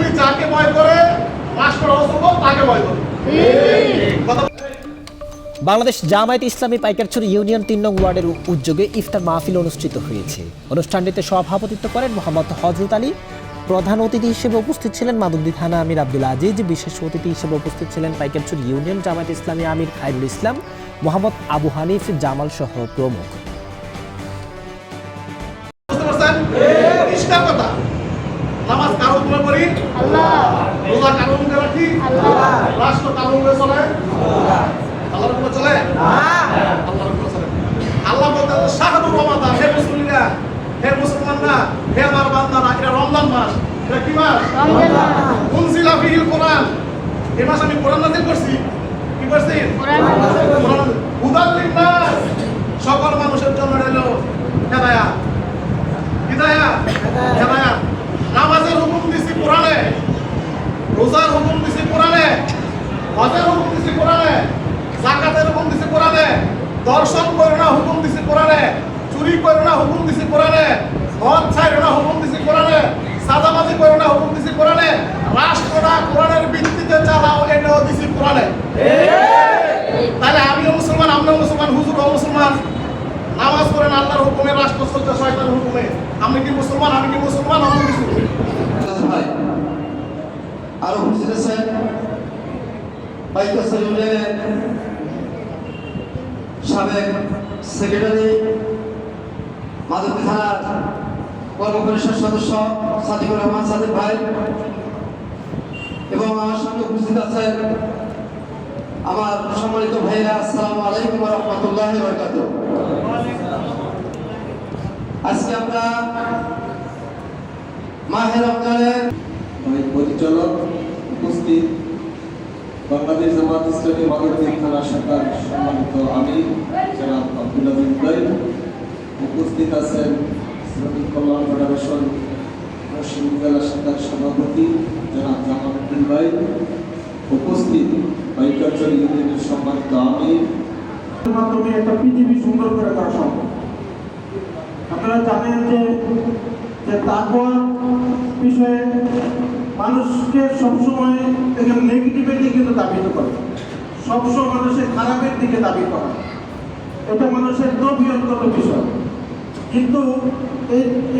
করি যাকে ভয় করে রাষ্ট্র অসম্ভব তাকে ভয় করে। বাংলাদেশ জামায়াতে ইসলামী পাইকারছড়ি ইউনিয়ন ৩ নং ওয়ার্ডের উদ্যোগে ইফতার মাহফিল অনুষ্ঠিত হয়েছে। অনুষ্ঠানটিতে সভাপতিত্ব করেন মোহাম্মদ হযরত আলী। প্রধান অতিথি হিসেবে উপস্থিত ছিলেন মাদুদ্দি থানা আমির আব্দুল আজিজ। বিশেষ অতিথি হিসেবে উপস্থিত ছিলেন পাইকারছড়ি ইউনিয়ন জামায়াতে ইসলামী আমির খায়রুল ইসলাম, মোহাম্মদ আবু হানিফ জামাল সহ প্রমুখ। নামাজ কারো উপরে পড়ি আল্লাহ, রোজা কারো উপরে রাখি আল্লাহ, রাষ্ট্র কারো উপরে চলে আল্লাহ, আল্লাহর উপরে চলে আল্লাহর উপরে চলে। আল্লাহ বলতে শাহরু রমাদান, হে মুসলিমরা, হে মুসলমানরা, হে আমার বান্দারা, এটা রমজান মাস। এটা কি মাস? রমজান মাস। উনজিলা ফিহিল কোরআন, এই মাস আমি কোরআন নাযিল করছি। কি করছি? কোরআন হুদাল লিন্নাস, সকল মানুষের জন্য এলো হেদায়াত। হিদায়াত, হেদায়াত। নামাজের হুকুম দিছি কোরআনে, রোজার হুকুম দিছি কোরআনে, হজের হুকুম দিছি কোরআনে, যাকাতের হুকুম দিছি কোরআনে, দর্শন করো না হুকুম দিছি কোরআনে, চুরি করো না হুকুম দিছি কোরআনে, মদ ছাড়ো না হুকুম দিছি কোরআনে, সাদাবাজি করো না হুকুম দিছি কোরআনে, রাষ্ট্রটা কোরআনের ভিত্তিতে চালাও এটাও দিছি কোরআনে। তাহলে আমিও মুসলমান, আপনিও মুসলমান, হুজুরও মুসলমান। নামাজ পড়েন আল্লাহর হুকুমে, রাষ্ট্র চলছে শয়তানের হুকুমে। আমি কি মুসলমান? আমি কি মুসলমান? আমি মুসলমান। ভাই আরো উপস্থিত আছেন পাইকারছড়ি ইউনিয়নের সাবেক সেক্রেটারি, মাদুদ্দি থানার কর্ম পরিষদ সদস্য সাদিকুর রহমান সাদিক ভাই, এবং আমার সঙ্গে উপস্থিত আছেন আমার সম্মানিত ভাইরা। আসসালামু আলাইকুম ওয়া রাহমাতুল্লাহি ওয়া বারাকাতুহু। আজকে আমরা মাহে রমজানের পরিচালক উপস্থিত, বাংলাদেশ জামায়াত ইসলামী মাদুদ্দি থানা শাখার সম্মানিত আমির জনাব আব্দুল আজিজ ভাই, উপস্থিত আছেন শ্রমিক কল্যাণ ফেডারেশন পশ্চিম জেলা শাখার সভাপতি জনাব জামালউদ্দিন ভাই, উপস্থিত পাইকারছড়ি ইউনিয়নের সম্মানিত আমির। মাধ্যমে একটা পৃথিবী সুন্দর করে করা সম্ভব। আপনারা জানেন যে তাকওয়া বিষয়ে মানুষকে সবসময় নেগেটিভিটি কিন্তু দাবিত করে, সবসময় মানুষের খারাপের দিকে দাবি করা, এটা মানুষের তবিয়তগত বিষয়। কিন্তু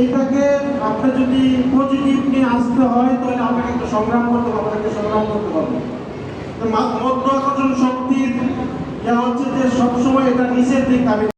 এইটাকে আপনি যদি পজিটিভ নিয়ে আসতে হয় তাহলে আপনাকে একটা সংগ্রাম করতে হবে, আপনাকে সংগ্রাম করতে হবে। মধ্য আকর্ষণ শক্তির যা হচ্ছে যে সবসময় এটা নিচের দিক দাবি